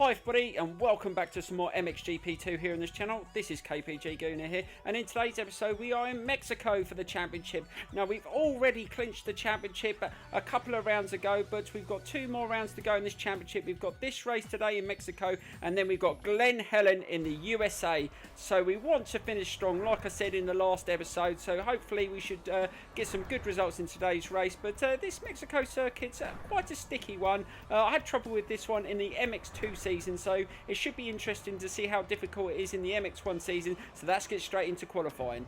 Hi everybody and welcome back to some more MXGP2 here on this channel. This is KPG-GOONER here, and in today's episode we are in Mexico for the championship. Now we've already clinched the championship a couple of rounds ago, but we've got 2 more rounds to go in this championship. We've got this race today in Mexico, and then we've got Glen Helen in the USA. So we want to finish strong, like I said in the last episode, so hopefully we should get some good results in today's race. But this Mexico circuit's quite a sticky one. I had trouble with this one in the MX2 season, so it should be interesting to see how difficult it is in the MX1 season. So let's get straight into qualifying.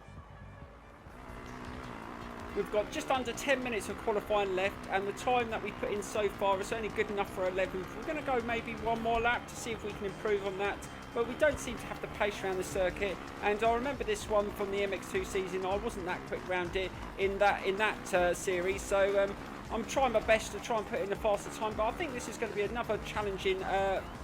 We've got just under 10 minutes of qualifying left, and the time that we put in so far is only good enough for 11th. We're going to go maybe one more lap to see if we can improve on that, but we don't seem to have the pace around the circuit. And I remember this one from the MX2 season. I wasn't that quick round it in that series, so I'm trying my best to try and put in a faster time, but I think this is going to be another challenging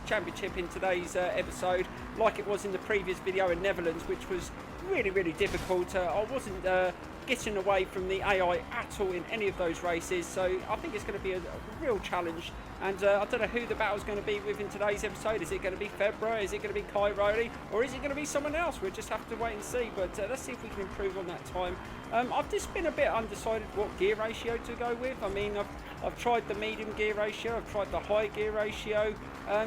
championship in today's episode, like it was in the previous video in Netherlands, which was really difficult. I wasn't getting away from the AI at all in any of those races, so I think it's going to be a real challenge. And I don't know who the battle's going to be with in today's episode. Is it going to be Febra? Is it going to be Kai Rowley? Or is it going to be someone else? We'll just have to wait and see. But let's see if we can improve on that time. I've just been a bit undecided what gear ratio to go with. I mean, I've tried the medium gear ratio. I've tried the high gear ratio.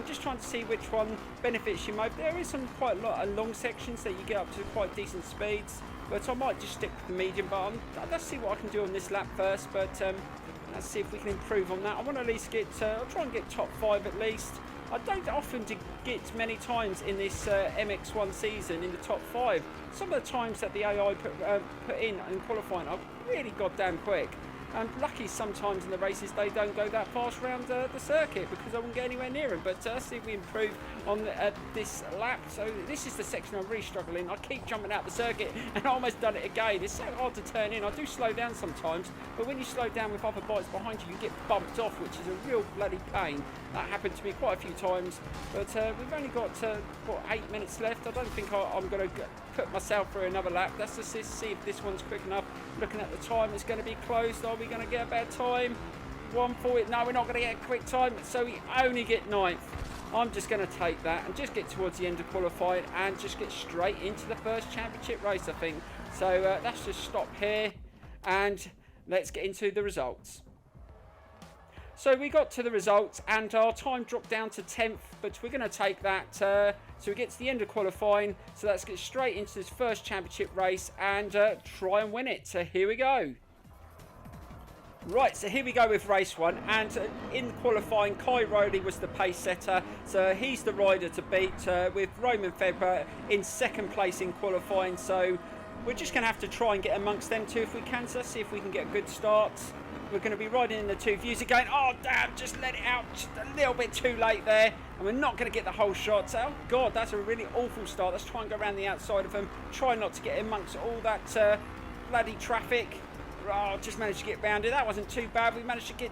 Just trying to see which one benefits you most. There is some quite a lot of long sections that you get up to quite decent speeds. But I might just stick with the medium. But let's see what I can do on this lap first. But let's see if we can improve on that. I want to at least get, I'll try and get top 5 at least. I don't often get many times in this MX1 season in the top 5. Some of the times that the AI put in qualifying are really goddamn quick. And lucky sometimes in the races they don't go that fast around the circuit because I wouldn't get anywhere near them. But let's see if we improve on this lap. So this is the section I'm really struggling. I keep jumping out the circuit and I almost done it again. It's so hard to turn in. I do slow down sometimes, but when you slow down with other bikes behind you, you get bumped off, which is a real bloody pain. That happened to me quite a few times. But we've only got what, 8 minutes left. I don't think I'm going to put myself through another lap. Let's just see if this one's quick enough. Looking at the time, it's going to be close. Are we going to get a bad time? 1:40. No, we're not going to get a quick time, so we only get 9th. I'm just going to take that and just get towards the end of qualifying and just get straight into the first championship race, I think. So let's just stop here and let's get into the results. So we got to the results and our time dropped down to 10th, but we're going to take that. So we get to the end of qualifying, so let's get straight into this first championship race and try and win it. So here we go. Right, so here we go with race 1, and in qualifying Kai Rowley was the pace setter, so he's the rider to beat, with Roman Febra in 2nd place in qualifying. So we're just going to have to try and get amongst them two if we can. So let's see if we can get a good start. We're going to be riding in the 2 views again. Oh damn, just let it out just a little bit too late there, and we're not going to get the whole shot. So oh god, that's a really awful start. Let's try and go around the outside of them, try not to get amongst all that bloody traffic. Oh, just managed to get round it. That wasn't too bad. We managed to get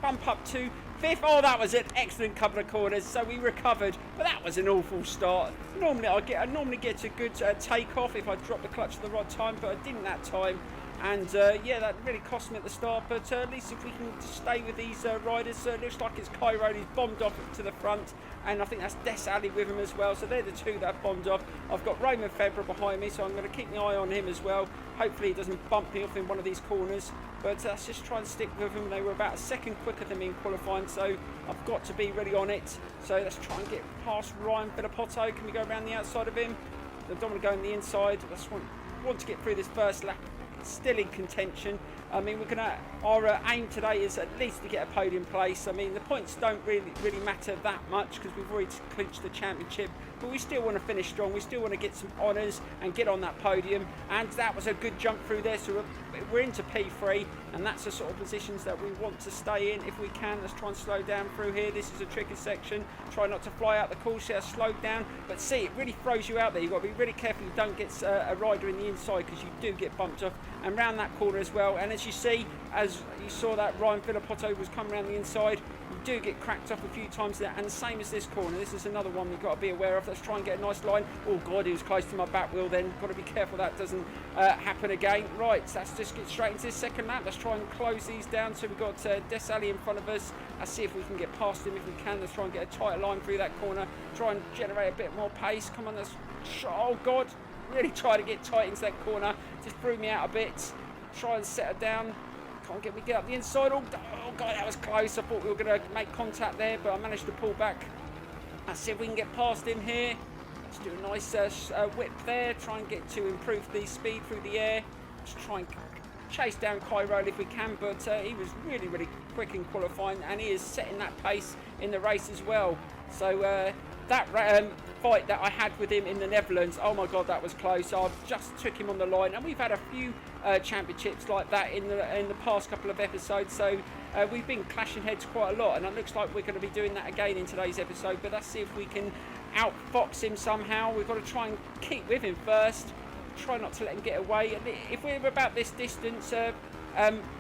bump up to 5th. Oh, that was an excellent couple of corners, so we recovered, but that was an awful start. Normally I normally get a good takeoff if I drop the clutch at the right time, but I didn't that time. And yeah, that really cost me at the start, but at least if we can stay with these riders, it looks like it's Kai Rowley's bombed off to the front, and I think that's Des Ali with him as well, so they're the 2 that have bombed off. I've got Roman Febra behind me, so I'm going to keep my eye on him as well. Hopefully he doesn't bump me off in one of these corners, but let's just try and stick with him. They were about a second quicker than me in qualifying, so I've got to be really on it. So let's try and get past Ryan Filipotto. Can we go around the outside of him? I don't want to go on the inside. I just want to get through this first lap. Still in contention. I mean, our aim today is at least to get a podium place. I mean, the points don't really matter that much because we've already clinched the championship, but we still want to finish strong. We still want to get some honours and get on that podium, and that was a good jump through there. So we're into P3, and that's the sort of positions that we want to stay in if we can. Let's try and slow down through here. This is a tricky section. Try not to fly out the course. Yeah, slow down, but see, it really throws you out there. You've got to be really careful you don't get a rider in the inside, because you do get bumped off, and round that corner as well. And as you see, as you saw that Ryan Filipotto was coming around the inside, you do get cracked up a few times there, and the same as this corner. This is another one we've got to be aware of. Let's try and get a nice line. Oh God, he was close to my back wheel then. Got to be careful that doesn't happen again. Right, so let's just get straight into this second lap. Let's try and close these down. So we've got Desali in front of us. Let's see if we can get past him if we can. Let's try and get a tighter line through that corner. Try and generate a bit more pace. Come on, let's... Oh God, really try to get tight into that corner. Just threw me out a bit. Try and set her down. Can't get me get up the inside. Oh God, that was close. I thought we were going to make contact there, but I managed to pull back. Let's see if we can get past him here. Let's do a nice whip there. Try and get to improve the speed through the air. Just try and chase down Cairo if we can, but he was really, really quick in qualifying, and he is setting that pace in the race as well. So that fight that I had with him in the Netherlands, oh my God, that was close. I just took him on the line, and we've had a few championships like that in the past couple of episodes, so we've been clashing heads quite a lot, and it looks like we're going to be doing that again in today's episode. But let's see if we can outfox him somehow. We've got to try and keep with him first, try not to let him get away. And if we're about this distance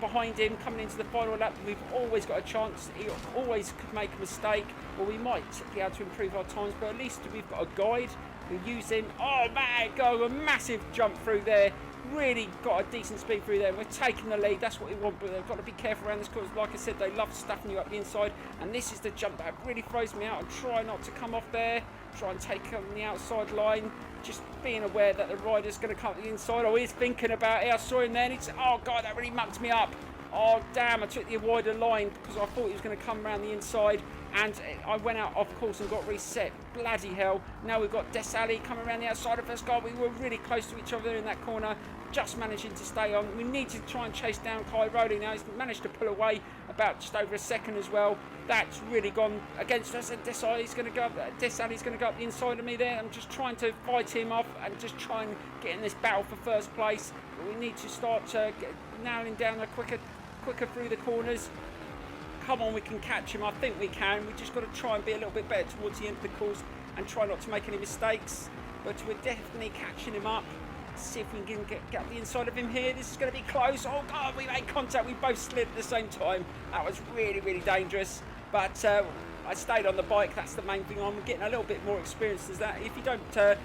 behind him coming into the final lap, we've always got a chance. He always could make a mistake, or we might be able to improve our times, but at least we've got a guide. We use him. Oh man, go a massive jump through there. Really got a decent speed through there. We're taking the lead. That's what we want, but they've got to be careful around this course. Like I said, they love stuffing you up the inside, and this is the jump that really throws me out. And try not to come off there. Try and take on the outside line. Just being aware that the rider's going to come up the inside. Oh, he's thinking about it. I saw him then. Oh God, that really mucked me up. Oh damn, I took the wider line because I thought he was going to come around the inside, and I went out off course and got reset. Bloody hell. Now we've got Desali coming around the outside of us. God, we were really close to each other in that corner, just managing to stay on. We need to try and chase down Kai Rowley now. He's managed to pull away about just over a second as well. That's really gone against us, and Desali's going to go up the inside of me there. I'm just trying to fight him off and just try and get in this battle for first place. But we need to start nailing down a quicker through the corners. Come on, we can catch him. I think we can. We just got to try and be a little bit better towards the end of the course and try not to make any mistakes. But we're definitely catching him up. Let's see if we can get up the inside of him here. This is going to be close. Oh God, we made contact. We both slid at the same time. That was really, really dangerous. But I stayed on the bike. That's the main thing. I'm getting a little bit more experience as that. If you don't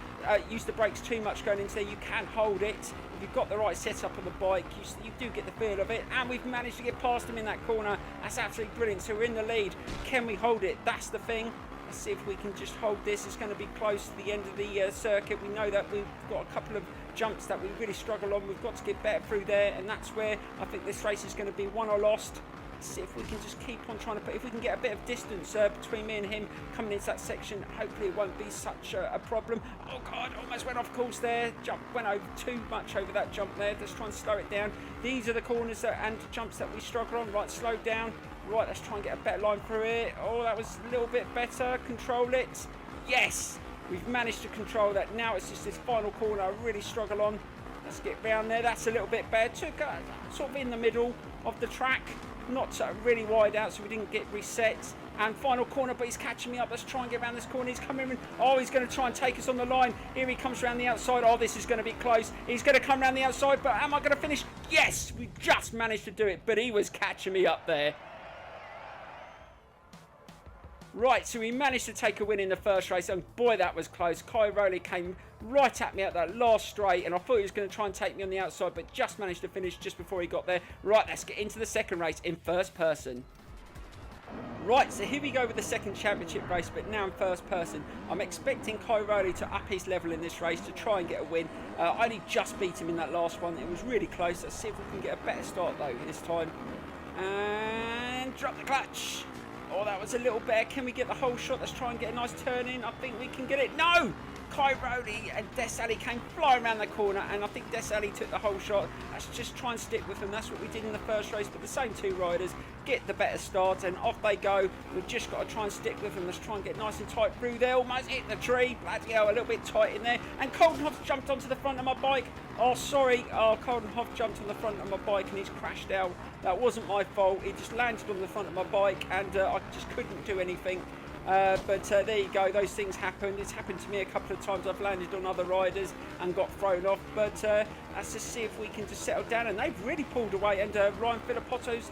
use the brakes too much going into there, you can hold it. If you've got the right setup on the bike, you do get the feel of it. And we've managed to get past him in that corner. That's absolutely brilliant. So we're in the lead. Can we hold it? That's the thing. Let's see if we can just hold this. It's going to be close to the end of the circuit. We know that we've got a couple of jumps that we really struggle on. We've got to get better through there, and that's where I think this race is going to be won or lost. See if we can just keep on trying to put, if we can get a bit of distance between me and him coming into that section, hopefully it won't be such a problem. Oh God, almost went off course there. Went over too much over that jump there. Let's try and slow it down. These are the corners and jumps that we struggle on. Right, slow down. Right, let's try and get a better line through it. Oh, that was a little bit better. Control it. Yes, we've managed to control that. Now it's just this final corner I really struggle on. Let's get round there. That's a little bit better. Took sort of in the middle of the track. Not really wide out, so we didn't get reset. And final corner, but he's catching me up. Let's try and get around this corner. He's coming in. Oh, he's going to try and take us on the line. Here he comes around the outside. Oh, this is going to be close. He's going to come around the outside, but am I going to finish? Yes, we just managed to do it, but he was catching me up there. Right, so we managed to take a win in the first race, and boy, that was close. Kai Rowley came right at me at that last straight, and I thought he was going to try and take me on the outside, but just managed to finish just before he got there. Right, let's get into the second race in first person. Right, so here we go with the second championship race, but now in first person. I'm expecting Kai Rowley to up his level in this race to try and get a win. I only just beat him in that last one. It was really close. Let's see if we can get a better start, though, this time. And drop the clutch. Oh, that was a little better. Can we get the whole shot? Let's try and get a nice turn in. I think we can get it. No! Kai Rowley and Desali came flying around the corner, and I think Desali took the whole shot. Let's just try and stick with them. That's what we did in the first race, but the same two riders get the better start, and off they go. We've just got to try and stick with them. Let's try and get nice and tight through there. Almost hit the tree. Bloody hell, a little bit tight in there. And Coldenhoff jumped onto the front of my bike. Oh, sorry. Oh, Coldenhoff jumped on the front of my bike, and he's crashed out. That wasn't my fault. He just landed on the front of my bike, and I just couldn't do anything. But there you go, those things happen. It's happened to me a couple of times. I've landed on other riders and got thrown off, but let's just see if we can just settle down. And they've really pulled away, and Ryan Philippotto's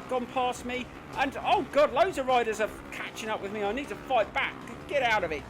gone past me, and oh god, loads of riders are catching up with me. I need to fight back, get out of it.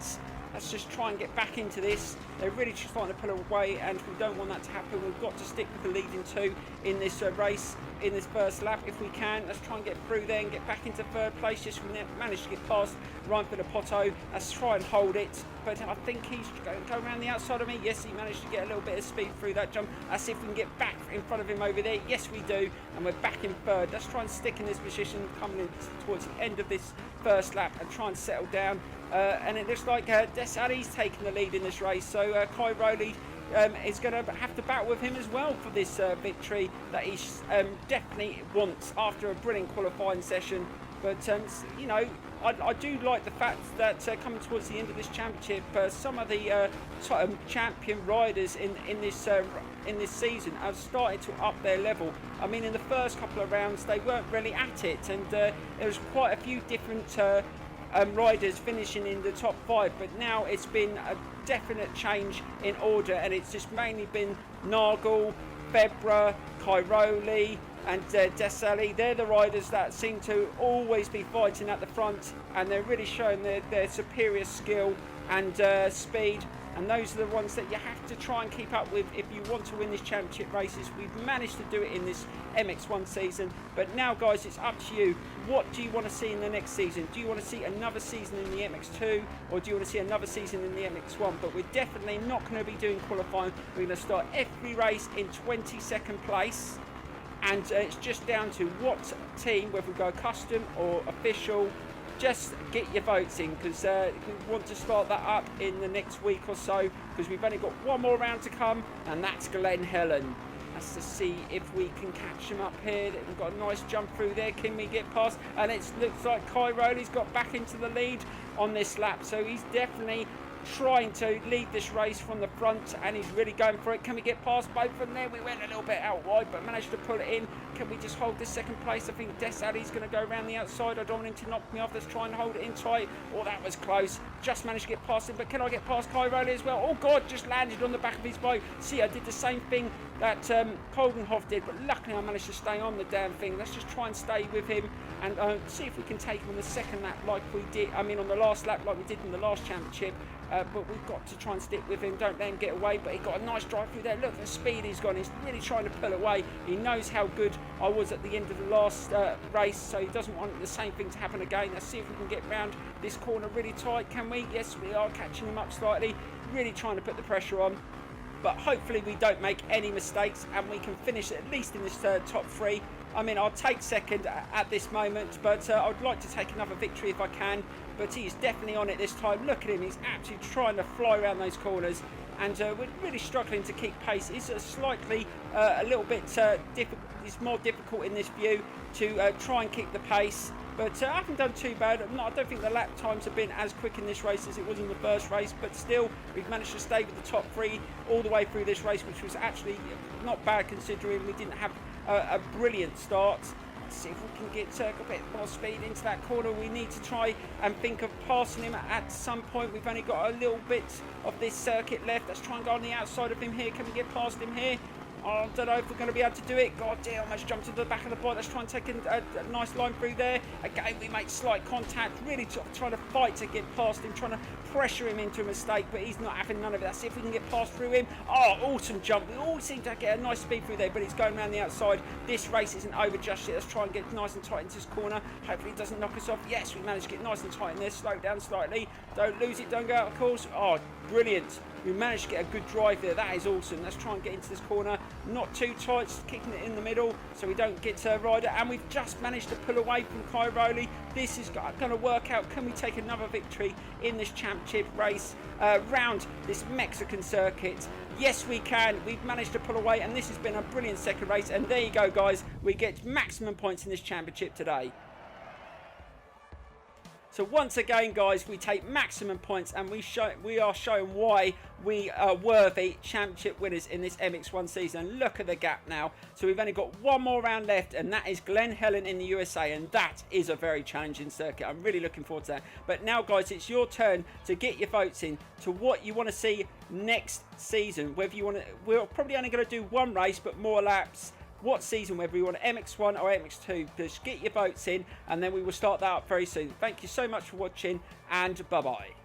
Let's just try and get back into this. They're really just trying to pull away, and we don't want that to happen. We've got to stick with the leading two in this race, in this first lap if we can. Let's try and get through there and get back into third place. Yes, we managed to get past Ryan Philippotto. Let's try and hold it, but I think he's going to go around the outside of me. Yes, he managed to get a little bit of speed through that jump. Let's see if we can get back in front of him over there. Yes, we do, and we're back in third. Let's try and stick in this position coming in towards the end of this first lap and try and settle down. And it looks like Desali's taking the lead in this race, so Kai Rowley is going to have to battle with him as well for this victory that he definitely wants after a brilliant qualifying session. But you know, I do like the fact that coming towards the end of this championship, some of the champion riders in this season have started to up their level. I mean, in the first couple of rounds they weren't really at it, and there was quite a few different riders finishing in the top 5, but now it's been a definite change in order, and it's just mainly been Nagel, Febra, Cairoli and Desali. They're the riders that seem to always be fighting at the front, and they're really showing their superior skill and speed, and those are the ones that you have to try and keep up with if you want to win these championship races. We've managed to do it in this MX1 season, but now guys, it's up to you. What do you want to see in the next season? Do you want to see another season in the MX2, or do you want to see another season in the MX1? But we're definitely not going to be doing qualifying. We're going to start every race in 22nd place, and it's just down to what team, whether we go custom or official. Just get your votes in, because we want to start that up in the next week or so, because we've only got one more round to come, and that's Glen Helen. Let's just see if we can catch him up here. We've got a nice jump through there. Can we get past? And it looks like Kai Rowley's got back into the lead on this lap, so he's definitely trying to lead this race from the front, and he's really going for it. Can we get past both from there? We went a little bit out wide, but managed to pull it in. Can we just hold this second place? I think Desali's going to go around the outside. I don't want him to knock me off. Let's try and hold it in tight. Oh, that was close. Just managed to get past him, but can I get past Kai Rowley as well? Oh god, just landed on the back of his bike. See, I did the same thing that Koldenhoff did, but luckily I managed to stay on the damn thing. Let's just try and stay with him and see if we can take him on the second lap like we did, I mean on the last lap like we did in the last championship. But we've got to try and stick with him, don't let him get away. But he got a nice drive through there. Look at the speed he's got. He's really trying to pull away. He knows how good I was at the end of the last race, so he doesn't want the same thing to happen again. Let's see if we can get round this corner really tight. Can we? Yes, we are catching him up slightly. Really trying to put the pressure on. But hopefully we don't make any mistakes, and we can finish at least in this top 3. I mean, I'll take second at this moment, but I'd like to take another victory if I can. But he's definitely on it this time. Look at him, he's absolutely trying to fly around those corners, and we're really struggling to keep pace. It's slightly a little bit difficult. It's more difficult in this view to try and keep the pace. But I haven't done too bad. I don't think the lap times have been as quick in this race as it was in the first race, but still we've managed to stay with the top 3 all the way through this race, which was actually not bad considering we didn't have a brilliant start. Let's see if we can get a bit more speed into that corner. We need to try and think of passing him at some point. We've only got a little bit of this circuit left. Let's try and go on the outside of him here. Can we get past him here? I don't know if we're going to be able to do it. God damn, almost jumped to the back of the bike. Let's try and take a nice line through there. Again, we make slight contact. Really trying to fight to get past him, trying to pressure him into a mistake, but he's not having none of it. Let's see if we can get past through him. Oh, awesome jump. We all seem to get a nice speed through there, but he's going around the outside. This race isn't over just yet. Let's try and get nice and tight into this corner. Hopefully it doesn't knock us off. Yes, we managed to get nice and tight in there. Slow down slightly. Don't lose it. Don't go out of course. Oh, brilliant. We managed to get a good drive there. That is awesome. Let's try and get into this corner. Not too tight, just kicking it in the middle so we don't get a rider. And we've just managed to pull away from Kai Rowley. This is going to work out. Can we take another victory in this championship race round this Mexican circuit? Yes, we can. We've managed to pull away, and this has been a brilliant second race. And there you go, guys. We get maximum points in this championship today. So once again, guys, we take maximum points, and we are showing why we are worthy championship winners in this MX1 season. Look at the gap now. So we've only got one more round left, and that is Glen Helen in the USA, and that is a very challenging circuit. I'm really looking forward to that. But now, guys, it's your turn to get your votes in to what you want to see next season. Whether you want to, we're probably only going to do one race, but more laps. What season, whether you want MX1 or MX2, just get your votes in, and then we will start that up very soon. Thank you so much for watching, and bye bye.